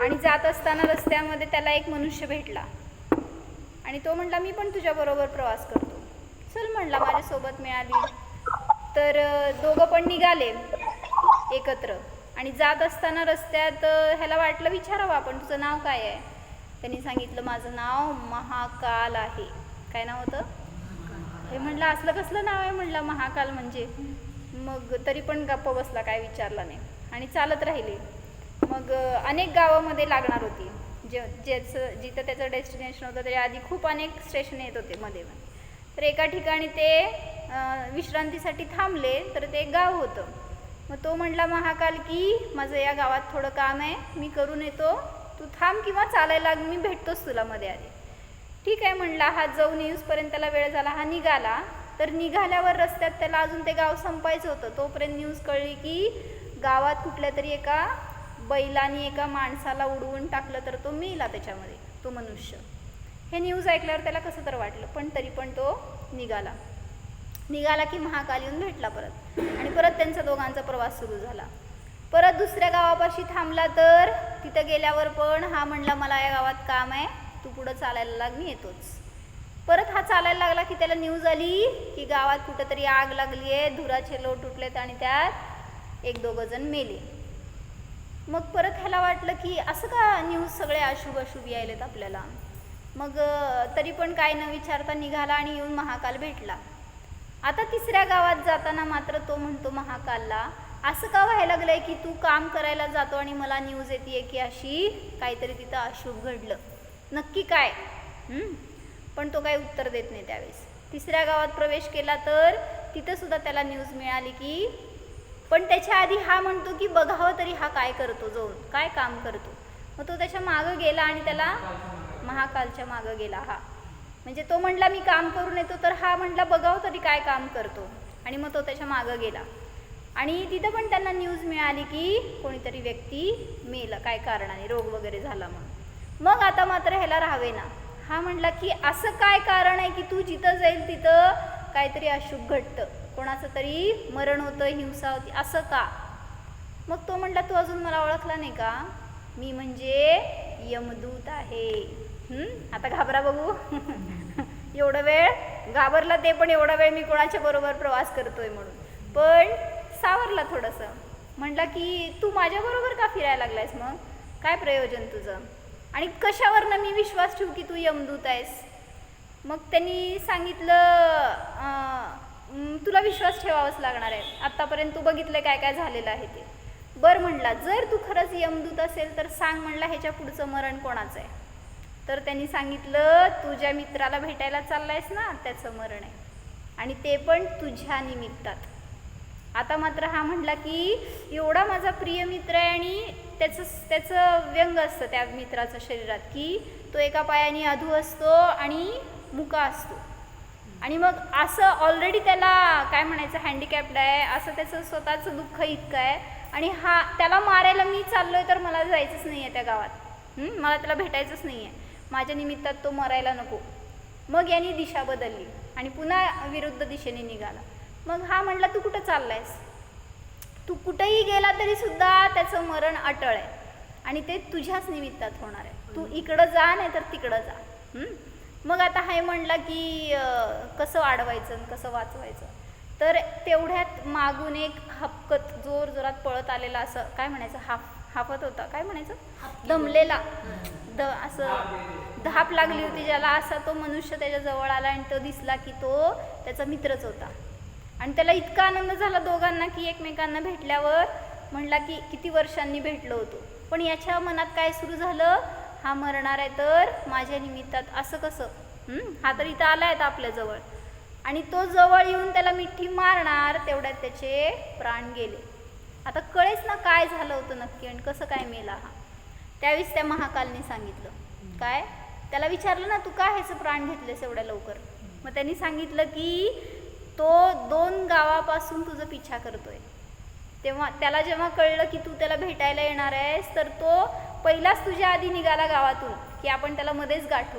आणि जात असताना रस्त्यामध्ये त्याला एक मनुष्य भेटला आणि तो म्हटला मी पण तुझ्याबरोबर प्रवास करतो, चल म्हणला माझ्यासोबत मिळाली. तर दोघं पण निघाले एकत्र. आणि जात असताना रस्त्यात ह्याला वाटलं विचारावं आपण तुझं नाव काय आहे. त्यांनी सांगितलं माझं नाव महाकाल आहे. काय नाव होतं? हे म्हटलं असलं कसलं नाव आहे? म्हटलं महाकाल म्हणजे मग तरी पण गप्प बसला, काय विचारला नाही आणि चालत राहिले. मग अनेक गावामध्ये लागणार होती, जिथं त्याचं डेस्टिनेशन होतं त्याच्या आधी खूप अनेक स्टेशन येत होते मध्ये. तर एका ठिकाणी ते विश्रांतीसाठी थांबले, तर ते एक गाव होतं. मग तो म्हटला महाकाल की माझं या गावात थोडं काम आहे, मी करून येतो, तू थांब किंवा चालायला लाग, मी भेटतोच तुला मध्ये आधी. ठीक आहे म्हणला. हा जाऊन येऊसपर्यंत त्याला वेळ झाला. हा निघाला. तर निघाल्यावर रस्त्यात त्याला अजून ते गाव संपायचं होतं. तोपर्यंत न्यूज कळली की गावात कुठल्या तरी एका बैलाने एका माणसाला उडवून टाकलं, तर तो मेला त्याच्यामध्ये, तो मनुष्य. हे न्यूज ऐकल्यावर त्याला कसं तर वाटलं, पण तरी पण तो निघाला की महाकाल येऊन भेटला परत, आणि परत त्यांचा दोघांचा प्रवास सुरू झाला. परत दुसऱ्या गावापाशी थांबला. तर तिथं गेल्यावर पण हा म्हणला मला या गावात काम आहे, तू पुढं चालायला लाग, मी येतोच. परत हा चालायला लागला की त्याला न्यूज आली की गावात कुठंतरी आग लागली आहे, धुराचे लोट उठलेत आणि त्यात 1-2 जण मेले. मग परत ह्याला वाटलं की असं का न्यूज सगळे अशुभ यायलेत आपल्याला. मग तरी पण काय न विचारता निघाला आणि येऊन महाकाल भेटला. आता तिसऱ्या गावात जाताना मात्र तो म्हणतो महाकालला, असं का व्हायला लागलंय की तू काम करायला जातो आणि मला न्यूज येते की अशी काहीतरी तिथं अशुभ घडलं, नक्की काय? पण तो काही उत्तर देत नाही. त्यावेळेस तिसऱ्या गावात प्रवेश केला तर तिथं सुद्धा त्याला न्यूज मिळाली की, पण त्याच्या आधी हा म्हणतो की बघावं तरी हा काय करतो, जाऊन काय काम करतो. मग तो त्याच्या मागं गेला आणि त्याला महाकालच्या मागं गेला. हा म्हणजे तो म्हटला मी काम करून येतो, तर हा म्हटला बघावं तरी काय काम करतो, आणि मग तो त्याच्या मागं गेला. आणि तिथं पण त्यांना न्यूज मिळाली की कोणीतरी व्यक्ती मेला, काय कारणाने, रोग वगैरे झाला म्हणून. मग आता मात्र ह्याला राहावे ना. हा म्हटला की असं काय कारण आहे की तू जिथं जाईल तिथं काहीतरी अशुभ घडतं, कोणाचं तरी मरण होतं, हिंसा होती, असं का? मग तो म्हटला तू अजून मला ओळखला नाही का, मी म्हणजे यमदूत आहे. आता घाबरा बघू. एवढा वेळ घाबरला ते, पण एवढा वेळ मी कोणाच्या बरोबर प्रवास करतोय म्हणून. पण सावरला थोडंसं. म्हटला की तू माझ्याबरोबर का फिरायला लागलायस, मग काय प्रयोजन तुझं, आणि कशावरनं मी विश्वास ठेवू की तू यमदूत आहेस? मग त्यांनी सांगितलं तुला विश्वास ठेवावाच लागणार आहे, आत्तापर्यंत तू बघितलं काय काय झालेलं आहे ते. बरं म्हणला, जर तू खरंच यमदूत असेल तर सांग म्हणला ह्याच्या पुढचं मरण कोणाचं आहे. तर त्यांनी सांगितलं तुझ्या मित्राला भेटायला चाललायस ना, त्याचं मरण आहे, आणि ते पण तुझ्या निमित्तात. आता मात्र हा म्हटला की एवढा माझा प्रिय मित्र आहे, आणि त्याचं व्यंग असतं त्या मित्राचं शरीरात की तो एका पायाने अधू असतो आणि मुका असतो, आणि मग असं ऑलरेडी त्याला काय म्हणायचं हँडिकॅप्ड आहे, असं त्याचं स्वतःचं दुःख इतकं आहे, आणि हा त्याला मारायला मी चाललोय तर मला जायचंच नाही आहे त्या गावात, मला त्याला भेटायचंच नाही आहे, माझ्या निमित्तात तो मरायला नको. मग यांनी दिशा बदलली आणि पुन्हा विरुद्ध दिशेने निघाला. मग हा म्हटला तू कुठं चाललायस, तू कुठेही गेला तरी सुद्धा त्याचं मरण अटळ आहे, आणि ते तुझ्याच निमित्तात होणार आहे, तू इकडं जा नाही तर तिकडं जा. मग आता हा म्हणला की कसं अडवायचं कसं वाचवायचं. तर तेवढ्यात मागून एक हपकत जोरात पळत आलेला, असं काय म्हणायचं, हाफत होता, काय म्हणायचं, दमलेला, असं धाप लागली होती ज्याला, असा तो मनुष्य त्याच्या जवळ आला, आणि तो दिसला की तो त्याचा मित्रच होता. आणि त्याला इतका आनंद झाला दोघांना की एकमेकांना भेटल्यावर म्हणला की किती वर्षांनी भेटलो होतो, पण याच्या मनात काय सुरू झालं, हा मरणार आहे तर माझ्या निमित्तात, असं कसं, हा तर इथं आला आहे आपल्याजवळ, आणि तो जवळ येऊन त्याला मिठी मारणार, तेवढ्यात त्याचे प्राण गेले. आता कळेच ना काय झालं होतं नक्की आणि कसं काय मेला हा. त्यावेळेस त्या महाकालने सांगितलं, काय, त्याला विचारलं ना तू काय ह्याचं प्राण घेतलेस एवढ्या लवकर. मग त्यांनी सांगितलं की तो 2 गावापासून तुझं पिछा करतोय. तेव्हा त्याला जेव्हा कळलं की तू त्याला भेटायला येणार आहेस, तर तो पहिलाच तुझ्या आधी निघाला गावातून की आपण त्याला मध्येच गाठू,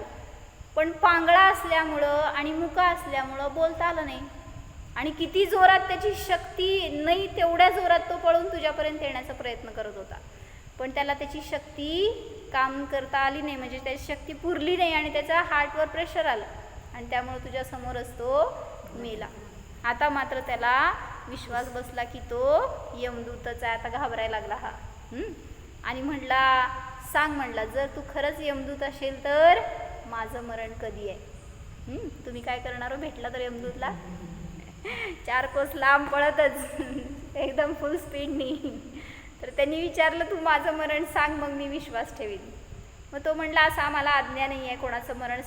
पण पांगळा असल्यामुळं आणि मुका असल्यामुळं बोलता आलं नाही, आणि किती जोरात त्याची शक्ती नाही तेवढ्या जोरात तो पळून तुझ्यापर्यंत येण्याचा प्रयत्न करत होता, पण त्याला त्याची शक्ती काम करता आली नाही, म्हणजे त्याची शक्ती पुरली नाही, आणि त्याच्या हार्टवर प्रेशर आलं, आणि त्यामुळे तुझ्या समोरच तो मेला. आता मात्र त्याला विश्वास बसला की तो यमदूतच आहे. आता घाबरायला लागला हा, आणि म्हणला सांग, म्हणला जर तू खरंच यमदूत असेल तर माझं मरण कधी आहे, तुम्ही काय करणार हो भेटला तर यमदूतला. 4 कोस लांब पळतच एकदम फुल स्पीडनी. तर त्यांनी विचारलं तू माझं मरण सांग मग मी विश्वास ठेवीन. मग तो म्हणला असं आम्हाला आज्ञा नाही आहे कोणाचं मरण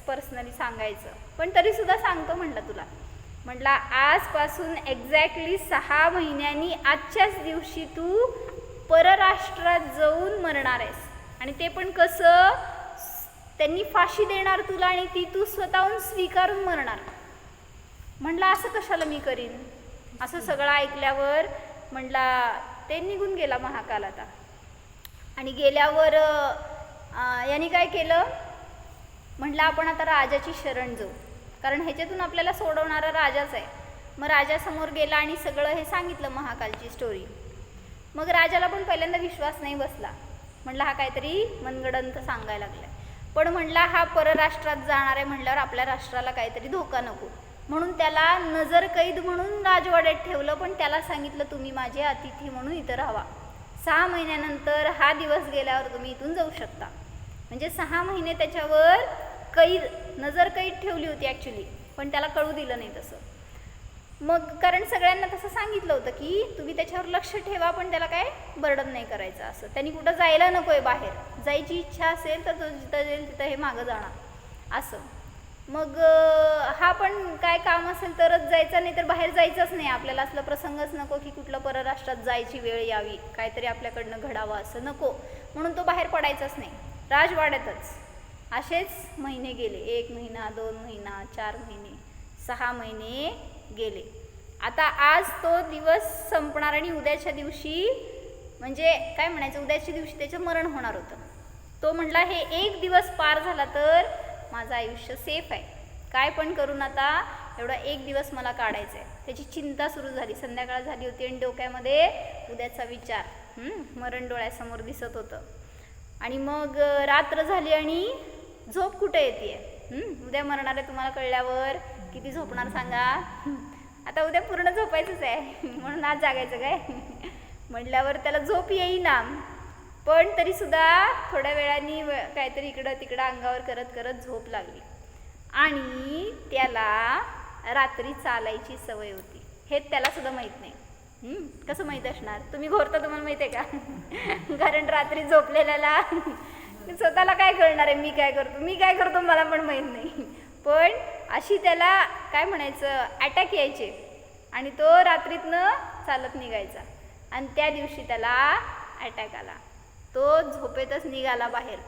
पर्सनली सांगायचं, पण तरीसुद्धा सांगतो म्हटलं तुला. म्हटला आजपासून एक्झॅक्टली 6 महिन्यांनी आजच्याच दिवशी तू परराष्ट्रात जाऊन मरणार आहेस. आणि ते पण कसं, त्यांनी फाशी देणार तुला आणि ती तू स्वतःहून स्वीकारून मरणार. म्हटलं असं कशाला मी करीन. असं सगळं ऐकल्यावर म्हटला ते निघून गेला महाकाल आता. आणि गेल्यावर यांनी काय केलं, म्हटलं आपण आता राजाची शरण जाऊ, कारण ह्याच्यातून आपल्याला सोडवणारा राजाच आहे. मग राजासमोर गेला आणि सगळं हे सांगितलं महाकालची स्टोरी. मग राजाला पण पहिल्यांदा विश्वास नाही बसला. म्हटलं हा काहीतरी मनगडंत सांगायला लागलाय. पण म्हटला हा परराष्ट्रात जाणार आहे म्हटल्यावर आपल्या राष्ट्राला काहीतरी धोका नको, म्हणून त्याला नजरकैद म्हणून राजवाड्यात ठेवलं. पण त्याला सांगितलं तुम्ही माझे अतिथी म्हणून इथं राहावा. 6 महिन्यानंतर हा दिवस गेल्यावर तुम्ही इथून जाऊ शकता. म्हणजे 6 महिने त्याच्यावर नजरकैद ठेवली होती ॲक्च्युली, पण त्याला कळू दिलं नाही तसं. मग कारण सगळ्यांना तसं सांगितलं होतं की तुम्ही त्याच्यावर लक्ष ठेवा, पण त्याला काय बर्डन नाही करायचं. असं त्यांनी कुठं जायला नको आहे, बाहेर जायची इच्छा असेल तर तो जिथं जाईल तिथं हे मागं जाणार असं. मग हा पण काय काम असेल तरच जायचं, नाही तर बाहेर जायचंच नाही. आपल्याला असलं प्रसंगच नको की कुठलं परराष्ट्रात जायची वेळ यावी, काहीतरी आपल्याकडनं घडावं असं नको, म्हणून तो बाहेर पडायचाच नाही, राजवाड्यातच. असेच महिने गेले. 1 महिना, 2 महिना, 4 महिने, 6 महिने गेले. आता आज तो दिवस संपणार आणि उद्याच्या दिवशी, म्हणजे काय म्हणायचं, उद्याच्या दिवशी त्याचं मरण होणार होतं. तो म्हटला हे 1 दिवस पार झाला तर माझं आयुष्य सेफ आहे, काय पण करून आता एवढा 1 दिवस मला काढायचा आहे. त्याची चिंता सुरू झाली. संध्याकाळ झाली होती आणि डोक्यामध्ये उद्याचा विचार, मरण डोळ्यासमोर दिसत होतं. आणि मग रात्र झाली आणि झोप कुठे येते. उद्या मरणार आहे तुम्हाला कळल्यावर किती झोपणार सांगा. आता उद्या पूर्ण झोपायचंच आहे, म्हणून आज जागायचं काय म्हटल्यावर त्याला झोप येईना. पण तरीसुद्धा थोड्या वेळाने काहीतरी इकडं तिकडं अंगावर करत करत झोप लागली. आणि त्याला रात्री चालायची सवय होती, हे त्याला सुद्धा माहीत नाही. कसं माहीत असणार, तुम्ही घोरता तुम्हाला माहीत आहे का कारण रात्री झोपलेल्याला स्वतःला काय कळणार आहे मी काय करतो मला पण माहीत नाही. पण अशी त्याला काय म्हणायचं अटॅक यायचे आणि तो रात्रीतनं चालत निघायचा. आणि त्या दिवशी त्याला अटॅक आला. तो झोपेतच निघाला बाहेर,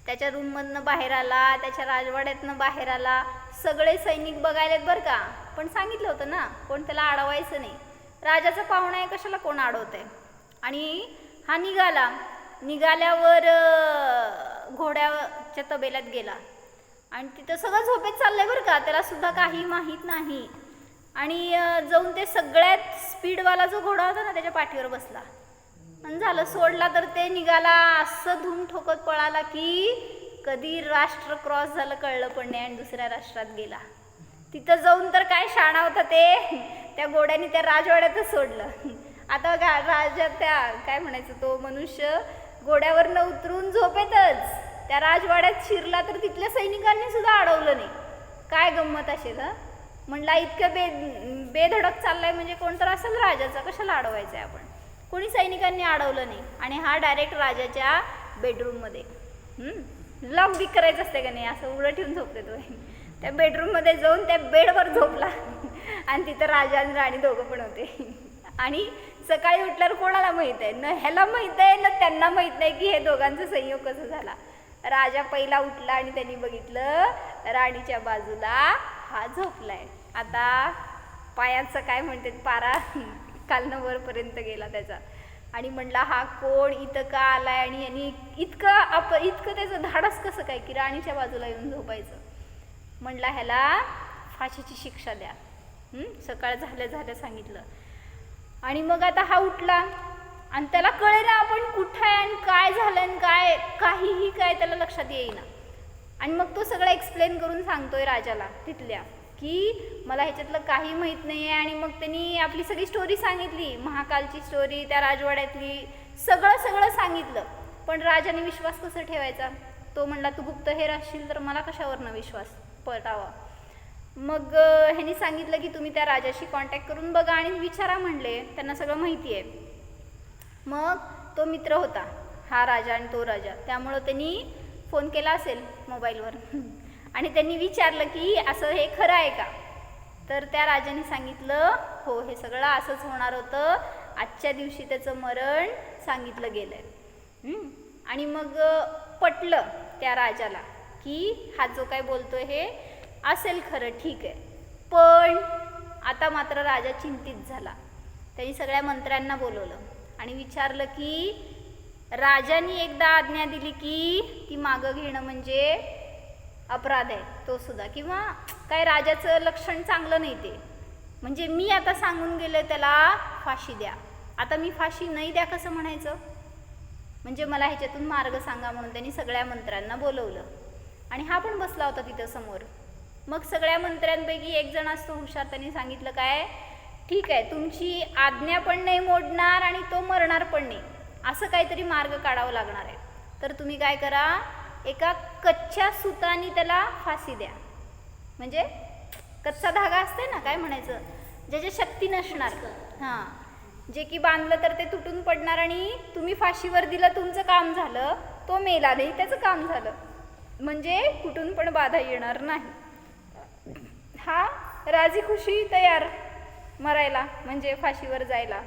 त्याच्या रूममधनं बाहेर आला, त्याच्या राजवाड्यातनं बाहेर आला. सगळे सैनिक बघायलेत बरं का, पण सांगितलं होतं ना कोण त्याला अडवायचं नाही. राजाचा पाहुणा आहे, कशाला कोण अडवतंय. आणि हा निघाल्यावर घोड्याच्या तबेल्यात गेला आणि तिथं सगळं झोपेत चाललंय बरं का, त्याला सुद्धा काही माहीत नाही. आणि जाऊन ते सगळ्यात स्पीडवाला जो घोडा होता ना त्याच्या पाठीवर बसला आणि झालं, सोडला तर ते निघाला. असं धूम ठोकत पळाला की कधी राष्ट्र क्रॉस झालं कळलं पण नाही आणि दुसऱ्या राष्ट्रात गेला. तिथं जाऊन तर काय शाणा होता ते, त्या घोड्याने त्या राजवाड्यातच सोडलं. आता राजा त्या काय म्हणायचं तो मनुष्य घोड्यावरनं उतरून झोपेतच त्या राजवाड्यात शिरला, तर तिथल्या सैनिकांनी सुद्धा अडवलं नाही. काय गंमत असेल म्हटला, इतकं बेधडक चाललाय म्हणजे कोणतर असेल राजाचा, कशाला अडवायचं आहे आपण. कोणी सैनिकांनी अडवलं नाही. आणि हा डायरेक्ट राजाच्या बेडरूममध्ये लॉक बिक करायचं असते का नाही, असं उघडं ठेवून झोपते तो. त्या बेडरूममध्ये जाऊन त्या बेडवर झोपला आणि तिथं राजा आणि राणी दोघं पण होते. आणि सकाळी उठल्यावर कोणाला माहीत आहे, न ह्याला माहीत आहे ना त्यांना माहीत नाही की हे दोघांचा संयोग कसं झाला. राजा पहिला उठला आणि त्यांनी बघितलं राणीच्या बाजूला हा झोपलाय. आता पायाचं काय म्हणते पारा खालनं वरपर्यंत गेला त्याचा. आणि म्हणला हा कोण इथं का आलाय आणि यांनी इतकं त्याचं धाडस कसं काय की राणीच्या बाजूला येऊन झोपायचं. म्हणला ह्याला फाशीची शिक्षा द्या. सकाळ झाल्या सांगितलं. आणि मग आता हा उठला आणि त्याला कळेना आपण कुठं आहे आणि काय झालं आणि काहीही त्याला लक्षात येईना. आणि मग तो सगळं एक्सप्लेन करून सांगतोय राजाला तिथल्या की मला ह्याच्यातलं काही माहीत नाही आहे. आणि मग त्यांनी आपली सगळी स्टोरी सांगितली, महाकालची स्टोरी, त्या राजवाड्यातली सगळं सांगितलं. पण राजाने विश्वास कसा ठेवायचा. तो म्हणला तू गुप्तहेर असशील तर मला कशावरनं विश्वास पटावा. मग ह्यांनी सांगितलं की तुम्ही त्या राजाशी कॉन्टॅक्ट करून बघा आणि विचारा म्हणले, त्यांना सगळं माहिती आहे. मग तो मित्र होता हा राजा आणि तो राजा, त्यामुळं त्यांनी फोन केला असेल मोबाईलवर आणि त्यांनी विचारलं की असं हे खरं आहे का. तर त्या राजाने सांगितलं हो, हे सगळं असंच होणार होतं, आजच्या दिवशी त्याचं मरण सांगितलं गेलं आहे. आणि मग पटलं त्या राजाला की हा जो काय बोलतोय हे असेल खरं, ठीक आहे. पण आता मात्र राजा चिंतित झाला. त्यांनी सगळ्या मंत्र्यांना बोलवलं आणि विचारलं की राजांनी एकदा आज्ञा दिली की ती मागं घेणं म्हणजे अपराध आहे तो सुद्धा, किंवा काय राजाचं लक्षण चांगलं नाही ते. म्हणजे मी आता सांगून गेले त्याला फाशी द्या, आता मी फाशी नाही द्या कसं म्हणायचं, म्हणजे मला ह्याच्यातून मार्ग सांगा. म्हणून त्यांनी सगळ्या मंत्र्यांना बोलवलं आणि हा पण बसला होता तिथं समोर. मग सगळ्या मंत्र्यांपैकी एक जण असतो हुशार, त्यांनी सांगितलं काय, ठीक आहे तुमची आज्ञा पण नाही मोडणार आणि तो मरणार पण नाही, असं काहीतरी मार्ग काढावा लागणार आहे. तर तुम्ही काय करा, एका कच्च्या सुताने त्याला फाशी द्या. म्हणजे कच्चा धागा असते ना, काय म्हणायचं, ज्याची शक्ती नसणार, हां, जे की बांधलं तर ते तुटून पडणार आणि तुम्ही फाशीवर दिलं, तुमचं काम झालं, तो मेला नाही, त्याचं काम झालं, म्हणजे कुठून पण बाधा येणार नाही. हा राजी खुशी तयार मरायला, म्हणजे फाशीवर जायला.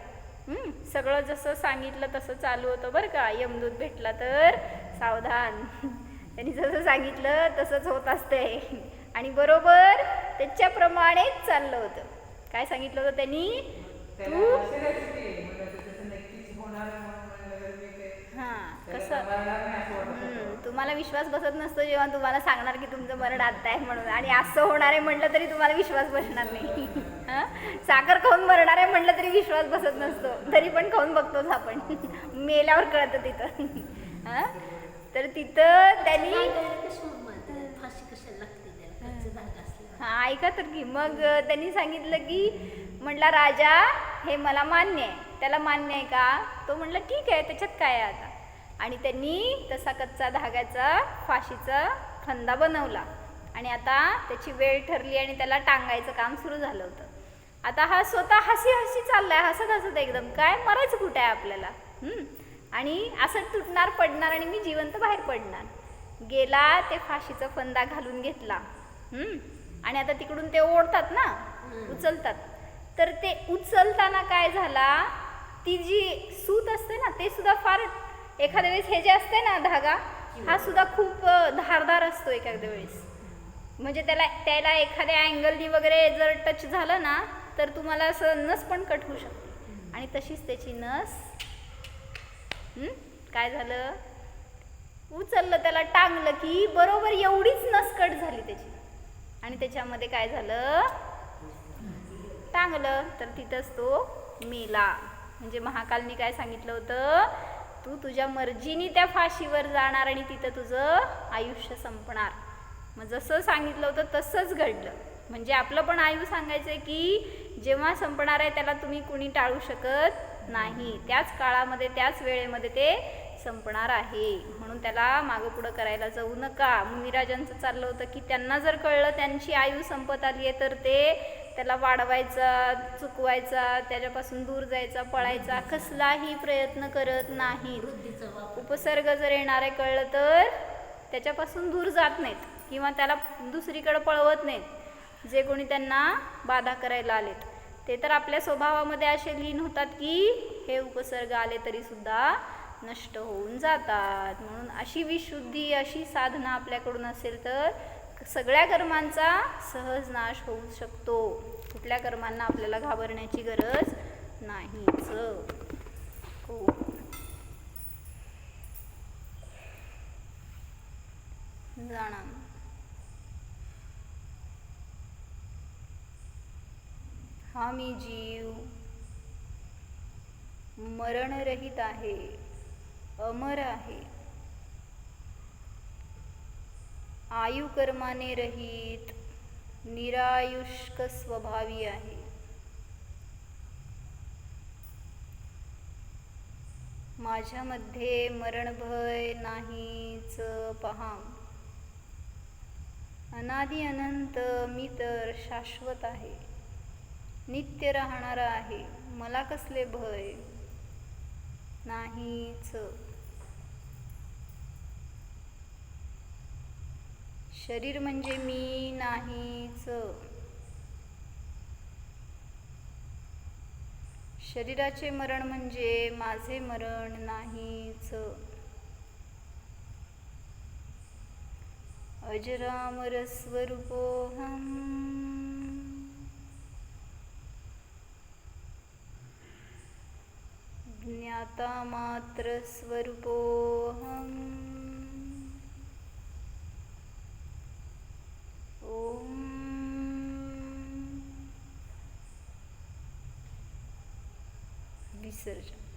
सगळं जसं सांगितलं तसं चालू होतं बरं का. यमदूत भेटला तर सावधान, त्यांनी जसं सांगितलं तसंच होत असते आणि बरोबर त्याच्याप्रमाणेच चाललं होतं. काय सांगितलं होतं त्यांनी, तू हां कसं, तुम्हाला विश्वास बसत नसतो जेव्हा तुम्हाला सांगणार की तुमचं मरण आत्ता आहे म्हणून, आणि असं होणार आहे म्हटलं तरी तुम्हाला विश्वास बसणार नाही. हां, साखर खाऊन मरणार आहे म्हटलं तरी विश्वास बसत नसतो, तरी पण खाऊन बघतोच आपण, मेल्यावर कळतं तिथं. हां, तर तिथं त्यांनी हां ऐका तर की, मग त्यांनी सांगितलं की म्हटला राजा हे मला मान्य आहे, त्याला मान्य आहे का, तो म्हटलं ठीक आहे त्याच्यात काय आहे आता. आणि त्यांनी तसा कच्चा धाग्याचा फाशीचा फंदा बनवला आणि आता त्याची वेळ ठरली आणि त्याला टांगायचं काम सुरू झालं होतं. आता हा स्वतः हसी हसी चाललाय, हसत हसत एकदम, काय मरायचं कुठं आहे आपल्याला, आणि असं तुटणार पडणार आणि मी जिवंत बाहेर पडणार. गेला ते फाशीचा फंदा घालून घेतला आणि आता तिकडून ते ओढतात ना, उचलतात, तर ते उचलताना काय झाला, ती जी सूत असते ना ते सुद्धा फार, एखाद्या वेळेस हे जे असते ना धागा, हा सुद्धा खूप धारदार असतो एखाद्या वेळेस, म्हणजे त्याला एखाद्या अँगलनी वगैरे जर टच झालं ना तर तुम्हाला असं नस पण कट होऊ शकते. आणि तशीच त्याची नस काय झालं, उचललं त्याला टांगलं की बरोबर एवढीच नस कट झाली त्याची, आणि त्याच्यामध्ये काय झालं, टांगलं तर तिथंच तो मेला. म्हणजे महाकालनी काय सांगितलं होतं, तू तुझ्या मर्जीने त्या फाशीवर जाणार आणि तिथं तुझं आयुष्य संपणार. मग जसं सांगितलं होतं तसंच घडलं. म्हणजे आपलं पण आयु सांगायचं आहे की जेव्हा संपणार आहे त्याला तुम्ही कुणी टाळू शकत नाही, त्याच काळामध्ये त्याच वेळेमध्ये ते संपणार आहे. म्हणून त्याला मागं पुढं करायला जाऊ नका. मुनिराजांचं चाललं होतं की त्यांना जर कळलं त्यांची आयु संपत आली आहे तर ते त्याला वाढवायचा, चुकवायचा, त्याच्यापासून दूर जायचा, पळायचा कसलाही प्रयत्न करत नाहीत. उपसर्ग जर येणार आहे कळलं तर त्याच्यापासून दूर जात नाहीत किंवा त्याला दुसरीकडे पळवत नाहीत जे कोणी त्यांना बाधा करायला आलेत. ते तर आपल्या स्वभावामध्ये असे लीन होतात की हे उपसर्ग आले तरी सुद्धा नष्ट होऊन जातात. म्हणून अशी विशुद्धी, अशी साधना आपल्याकडून असेल तर सगळ्या कर्मांचा सहज नाश होऊ शकतो. कुठल्या कर्मांना आपल्याला घाबरण्याची गरज नाहीच. हो, जाणा हा मी जीव मरणरहित आहे, अमर आहे, आयु कर्माने रहित, निरायुष्क स्वभावी आहे. माझ्यामध्ये मरणभय नाहीच पहा. अनादि अनंत मी तर शाश्वत आहे, नित्य राहणारा आहे, मला कसले भय नाहीच. शरीर म्हणजे मी नाहीच. शरीराचे मरण म्हणजे माझे मरण नाहीच. अजरामर स्वरूपोऽहम्, ज्ञाता मात्र स्वरूपोऽहम्. ओम विसर्जन.